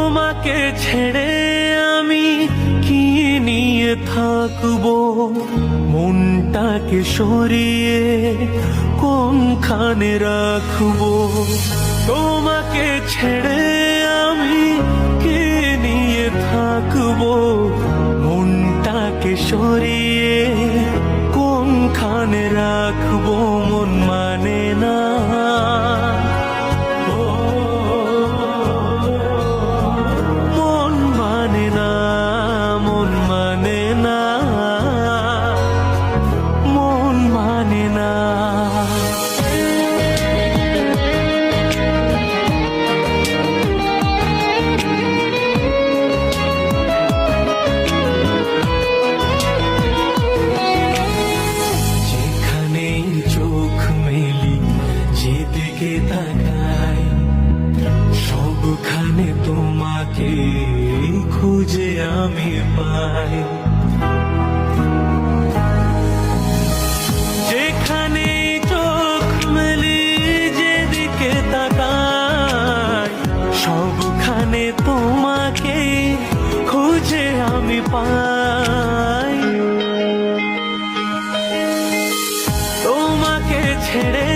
তোমাকে ছেড়ে আমি কি নিয়ে থাকবো, মনটাকে সরিয়ে কোনখানে রাখবো। তোমাকে ছেড়ে আমি কি নিয়ে থাকবো, মনটাকে সরিয়ে কোনখানে রাখবো। মন মানে না, মন মানে না, মন মানে না, মন মানে না। যেখানেই চোখ মেলি, যেদিকে তাকাই, সবখানে তোমাকে খুঁজে আমি পাই। যেখানে চোখ মেলি, যেদিকে তাকাই, সবখানে তোমাকে খুঁজে আমি পাই। তোমাকে ছেড়ে